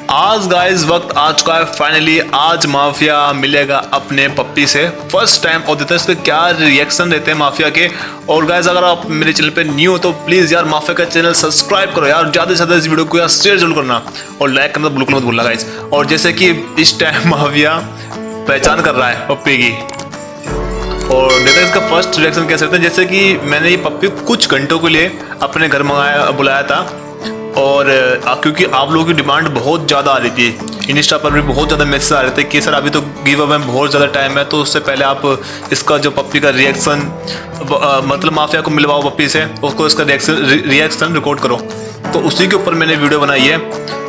आज गाइस वक्त आ चुका है फाइनली। आज माफिया मिलेगा अपने पप्पी से फर्स्ट टाइम और देता है इसके क्या रिएक्शन रहते हैं माफिया के। और गाइस अगर आप मेरे चैनल पे न्यू हो तो प्लीज यार माफिया का चैनल सब्सक्राइब करो यार, ज्यादा से ज्यादा इस वीडियो को यार शेयर जरूर करना और लाइक करना बिल्कुल मत भूलना गाइस। और जैसे कि इस टाइम माफिया पहचान कर रहा है पप्पी की और देखते हैं इसका फर्स्ट रिएक्शन कैसे रहता है। जैसे कि मैंने ये पप्पी कुछ घंटों के लिए अपने घर बुलाया था और क्योंकि आप लोगों की डिमांड बहुत ज़्यादा आ रही थी, इंस्टा पर भी बहुत ज़्यादा मैसेज आ रहे थे कि सर अभी तो गिव अवे में बहुत ज़्यादा टाइम है, तो उससे पहले आप इसका जो पप्पी का रिएक्शन मतलब माफिया को मिलवाओ पप्पी से, उसको इसका रिएक्शन रिकॉर्ड करो। तो उसी के ऊपर मैंने वीडियो बनाई है।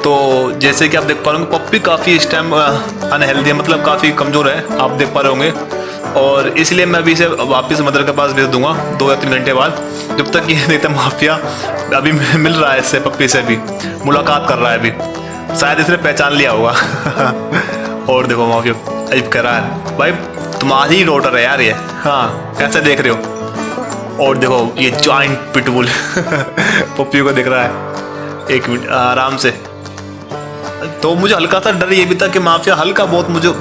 तो जैसे कि आप देख पा रहे होंगे पप्पी काफ़ी इस टाइम अनहेल्दी है, मतलब काफ़ी कमज़ोर है, आप देख पा रहे होंगे। और इसलिए मैं अभी इसे वापस मदर के पास भेज दूंगा 2 या 3 घंटे बाद, जब तक ये नहीं तो माफिया अभी मिल रहा है इससे, पप्पी से भी मुलाकात कर रहा है अभी, शायद इसने पहचान लिया होगा। और देखो माफिया अजीब कर रहा है, भाई तुम्हारी डॉटर है यार ये, हाँ कैसे देख रहे हो। और देखो ये जॉइंट पिटबुल पप्पी को देख रहा है। 1 मिनट आराम से। तो मुझे हल्का सा डर ये भी था कि माफिया हल्का बहुत मुझे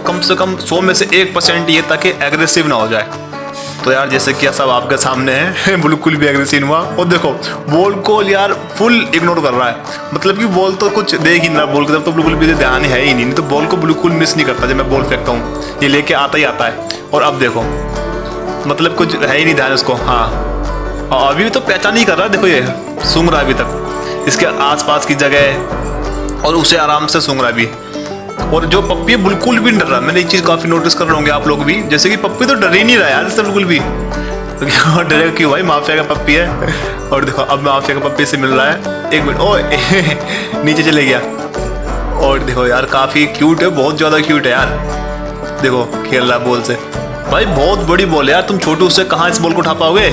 कम से कम 100 में से 1% ये था कि एग्रेसिव ना हो जाए। तो यार जैसे कि सब आपके सामने है बिल्कुल भी एग्रेसिव हुआ। और देखो बॉल को यार फुल इग्नोर कर रहा है, मतलब कि बॉल तो कुछ देख ही नहीं रहा, बॉल की तरफ तो बिल्कुल भी ध्यान है ही नहीं, तो बॉल को बिल्कुल मिस नहीं करता। जब मैं बॉल फेंकता हूँ ये लेके आता ही आता है। और अब देखो मतलब कुछ है ही नहीं ध्यान उसको। हाँ और अभी भी तो पहचान ही कर रहा है, देखो ये सूंघ रहा है अभी तक इसके आसपास की जगह और उसे आराम से सूंघ रहा भी। और जो पप्पी है बिल्कुल भी नहीं डर रहा। मैंने एक चीज काफी नोटिस कर रहे होंगे आप लोग भी, जैसे कि पप्पी तो डर ही नहीं रहा यार इससे बिल्कुल भी। तो डरेगा क्यों भाई, माफिया का पप्पी है। और देखो अब माफिया का पप्पी से मिल रहा है। 1 मिनट ओ नीचे चले गया। और देखो यार काफी क्यूट है, बहुत ज्यादा क्यूट है यार। देखो खेल रहा है बॉल से, भाई बहुत बड़ी बॉल है यार, तुम छोटू उससे कहाँ इस बॉल को उठा पाओगे।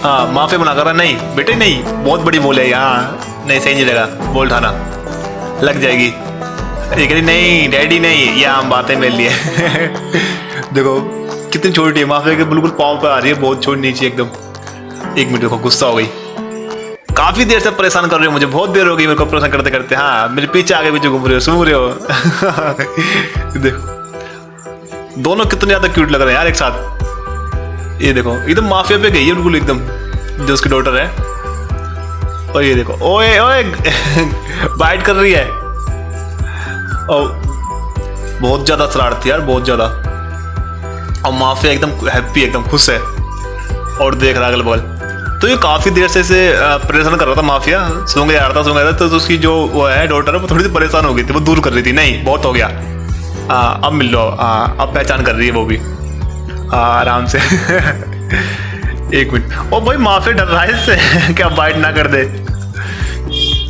हाँ माफिया बना कर रहा, नहीं बेटे नहीं, बहुत बड़ी बॉल है यहाँ, नहीं सही नहीं लगा बॉल उठाना, लग जाएगी। ये कह नहीं डैडी नहीं, ये आम बातें मेरे लिए। देखो कितनी छोटी है, माफिया के बिल्कुल पाँव पे आ रही है, बहुत छोटी नीचे एकदम। 1 मिनट देखो गुस्सा हो गई, काफी देर से परेशान कर रही हो मुझे, बहुत देर हो गई मेरे को परेशान करते करते। हाँ मेरे पीछे आगे पीछे घूम रहे हो, सूंघ रहे हो। देखो दोनों कितने ज्यादा क्यूट लग रहे हैं यार एक साथ। ये देखो एकदम माफिया पे गई है बिल्कुल एकदम, जो उसकी डॉटर है। और ये देखो ओए ओए बाइट कर रही है और बहुत ज्यादा शरारती यार, बहुत ज्यादा। और माफिया एकदम हैप्पी, एकदम खुश है और देख रहा अगल बगल। तो ये काफी देर से इसे परेशान कर रहा था माफिया, सूंघ जा रहा था। तो उसकी जो वो है डॉटर है वो थोड़ी सी परेशान हो गई थी, वो दूर कर रही थी, नहीं बहुत हो गया, अब मिल लो। अब पहचान कर रही है वो भी आराम से। 1 मिनट ओ भाई माफिया डर रहा है इससे, क्या बाइट ना कर दे।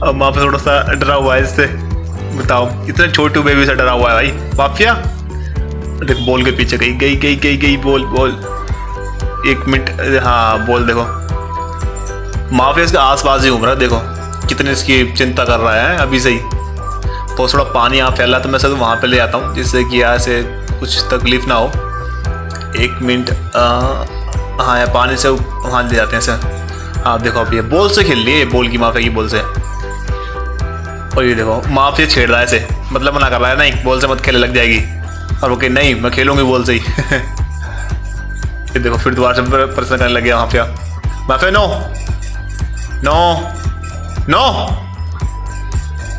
अब माफिया थोड़ा सा डरा हुआ है इससे, बताओ इतने छोटे बेबी से डरा हुआ है भाई माफिया। देख बॉल के पीछे गई बॉल। 1 मिनट हाँ बॉल देखो माफिया इसके आसपास ही घूम रहा है, देखो कितनी इसकी चिंता कर रहा है अभी से ही। तो थोड़ा पानी यहाँ फैला तो मैं सर वहाँ पे ले आता हूँ, जिससे कि यहाँ से कुछ तकलीफ ना हो। 1 मिनट हाँ यार पानी से वहाँ ले जाते हैं सर। हाँ देखो अब ये बॉल से खेल लिए, बॉल की माफिया की बॉल से। और ये देखो माफिया छेड़ रहा है ऐसे, मतलब मना कर रहा है नहीं बॉल से मत खेले लग जाएगी। और वो कहे नहीं मैं खेलूंगी बॉल से ही। ये देखो फिर दोबारा से परेशान करने लग गया mafia. Mafia no no no,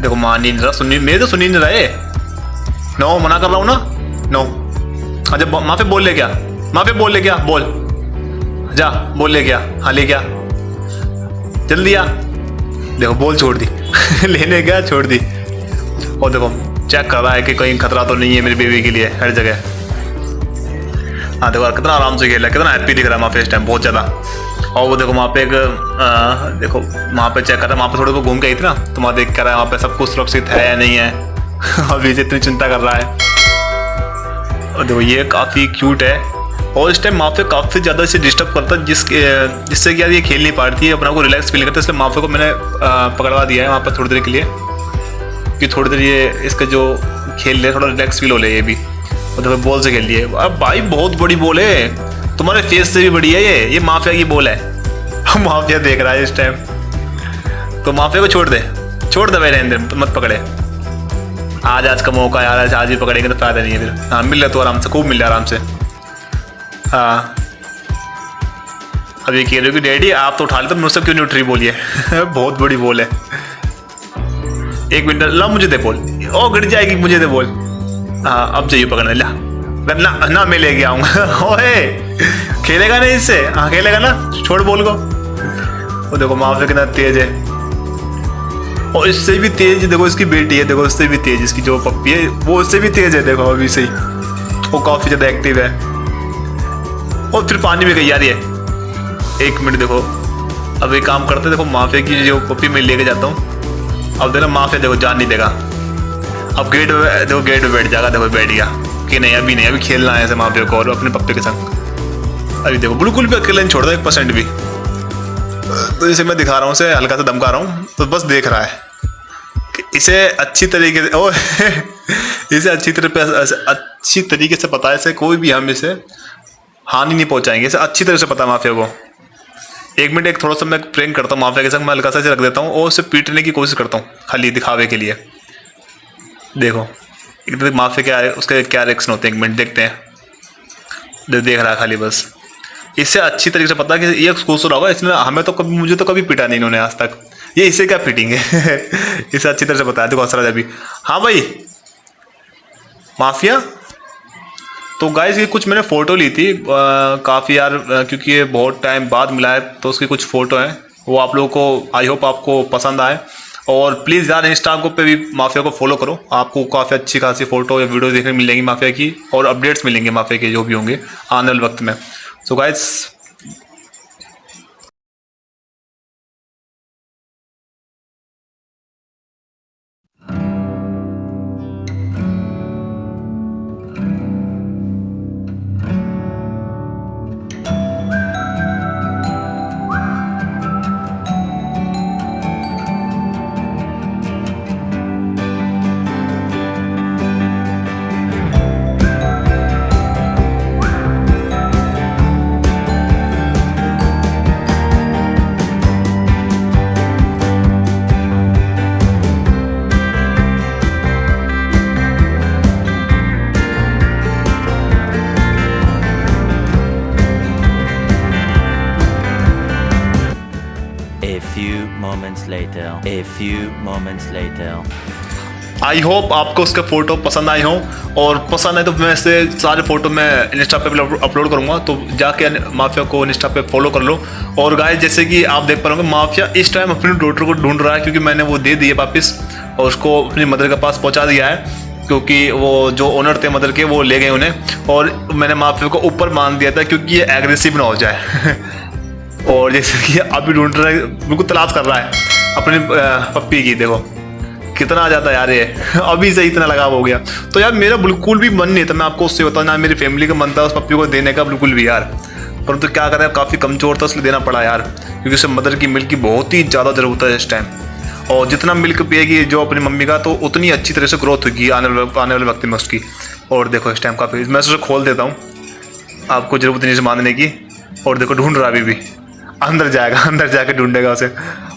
देखो मान ही नहीं रहा, सुनी मेरे तो सुन ही नहीं रहा है। नो मना कर रहा हूँ ना, नो। अच्छा माफिया बोल ले क्या, माफिया बोल ले क्या, बोल जा बोल ले क्या, हाँ ले क्या जल्दी आ। देखो बॉल छोड़ दी। लेने गया छोड़ दी। और देखो चेक कर रहा है कि कहीं खतरा तो नहीं है मेरी बेबी के लिए हर जगह। हाँ देखो कितना आराम से खेला, कितना हैप्पी दिख रहा है वहाँ पे इस टाइम, बहुत ज़्यादा। और वो देखो वहाँ पे एक देखो वहाँ पे चेक कर रहा है, वहाँ पे थोड़ा बहुत घूम के आई थी ना, तो वहाँ देख कर रहा है वहाँ पे सब कुछ सुरक्षित है या नहीं है। अभी से इतनी चिंता कर रहा है। और देखो ये काफ़ी क्यूट है और इस टाइम माफिया काफ़ी ज़्यादा इसे डिस्टर्ब करता है, जिससे कि यार ये खेल नहीं पाती है, अपना को रिलैक्स फील करता है। इसलिए माफिया को मैंने पकड़वा दिया है वहाँ पर थोड़ी देर के लिए, कि थोड़ी देर ये इसका जो खेल ले थोड़ा रिलैक्स फील हो ले ये भी। और देखो बॉल से खेल लिए, अब भाई बहुत बड़ी बॉल है, तुम्हारे फेस से भी बड़ी है ये माफिया की बॉल है। माफिया देख रहा है इस टाइम, तो माफिया को छोड़ दे भाई, रहने दे, मत पकड़े। आज का मौका यार, आज ही पकड़ेंगे तो फायदा नहीं है फिर। हाँ मिल रहा तो आराम से, खूब मिल रहा आराम से। हाँ अब ये कह रहे हो कि डैडी आप तो उठा लेते, मुझसे क्यों नहीं उठ रही बोलिए। बहुत बड़ी बोल है। 1 मिनट ला, मुझे दे बोल। ओ गिर जाएगी, मुझे दे बोल। हाँ अब चाहिए पकड़ने, ला ना ना मैं लेके आऊँगा। ओए खेलेगा नहीं इससे? हाँ खेलेगा ना, छोड़ बोल को। वो देखो माफिया कितना तेज है, और इससे भी तेज देखो इसकी बेटी है, देखो इससे भी तेज इसकी जो पप्पी है वो उससे भी तेज है। देखो अभी से ही वो काफी ज्यादा एक्टिव है। और फिर पानी में गई यार ये। 1 मिनट देखो, अब एक काम करते, देखो माफिया की जो पप्पी मैं लेके जाता हूँ। अब देखो माफिया देखो जान नहीं देगा। अब गेट देखो, गेट पे बैठ जाएगा। देखो बैठ गया कि नहीं, अभी नहीं, अभी खेलना है ऐसे माफिया को और अपने पप्पी के संग। अभी देखो बिल्कुल भी अकेले नहीं छोड़ता 1% भी। तो जैसे मैं दिखा रहा हूँ उसे, हल्का सा धमका रहा हूँ तो बस देख रहा है कि इसे अच्छी तरीके से ओ इसे अच्छी तरीके से पता है इसे कोई भी हम इसे हानि नहीं पहुंचाएंगे। इसे अच्छी तरह से पता है माफिया को। 1 मिनट एक थोड़ा सा मैं प्रैंक करता हूँ माफिया के संग, मैं हल्का सा रख देता हूँ और उसे पीटने की कोशिश करता हूँ खाली दिखावे के लिए। देखो एक माफिया क्या है, उसके क्या रिएक्शन होते हैं, 1 मिनट देखते हैं। देख रहा है खाली बस। इससे अच्छी तरीके से पता है कि ये खुश होगा, इसने हमें तो कभी, मुझे तो कभी पीटा नहीं इन्होंने आज तक, ये इसे क्या पीटेंगे। इसे अच्छी तरह से पता है। देखो हंस रहा है अभी। हाँ भाई माफिया। तो गाइस ये कुछ मैंने फ़ोटो ली थी काफ़ी यार, क्योंकि ये बहुत टाइम बाद मिला है तो उसकी कुछ फ़ोटो हैं, वो आप लोगों को आई होप आपको पसंद आए। और प्लीज़ यार इंस्टाग्राम पे भी माफिया को फॉलो करो, आपको काफ़ी अच्छी खासी फ़ोटो या वीडियो देखने मिलेंगी माफिया की, और अपडेट्स मिलेंगे माफिया के जो भी होंगे आने वाले वक्त में। So guys A few moments later. I hope आपको उसके फ़ोटो पसंद आए हों, और पसंद आए तो मैं ऐसे सारे फ़ोटो मैं इंस्टा पे अपलोड करूँगा, तो जाके माफिया को इंस्टा पे फॉलो कर लो। और गाइस जैसे कि आप देख पा रहे होंगे माफिया इस टाइम अपनी डॉटर को ढूंढ रहा है, क्योंकि मैंने वो दे दी है वापस और उसको अपनी मदर के पास पहुँचा दिया है, क्योंकि वो जो ओनर थे मदर के वो ले गए उन्हें, और मैंने माफिया को ऊपर मान दिया था क्योंकि ये एग्रेसिव ना हो जाए। और जैसे कि अभी ढूंढ रहा है, बिल्कुल तलाश कर रहा है अपनी पप्पी की। देखो कितना आ जाता है यार ये। अभी से इतना लगाव हो गया। तो यार मेरा बिल्कुल भी मन नहीं था, मैं आपको उससे बताऊँ ना, मेरी फैमिली का मन था उस पप्पी को देने का बिल्कुल भी यार, परंतु क्या करें काफ़ी कमज़ोर था इसलिए देना पड़ा यार, क्योंकि उसे मदर की मिल्क की बहुत ही ज़्यादा ज़रूरत है इस टाइम। और जितना मिल्क पिएगी जो अपनी मम्मी का, तो उतनी अच्छी तरह से ग्रोथ होगी आने वाले वक्त में उसकी। और देखो इस टाइम काफ़ी, मैं उसे खोल देता हूँ, आपको ज़रूरत नहीं से बांधने की। और देखो ढूंढ रहा अभी भी, अंदर जाएगा, अंदर जाके ढूंढेगा उसे।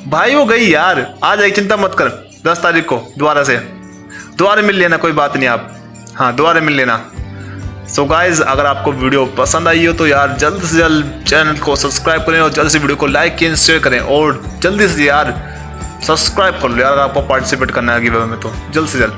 भाई वो गई यार, आ जाएगी, चिंता मत कर। 10 तारीख को दोबारा मिल लेना, कोई बात नहीं आप, हाँ दोबारा मिल लेना। सो गाइज अगर आपको वीडियो पसंद आई हो तो यार जल्द से जल्द चैनल को सब्सक्राइब करें, और जल्द से वीडियो को लाइक एंड शेयर करें, और जल्दी से यार सब्सक्राइब कर लो यार अगर आपको पार्टिसिपेट करना है गिव अवे में, तो जल्द से जल्द।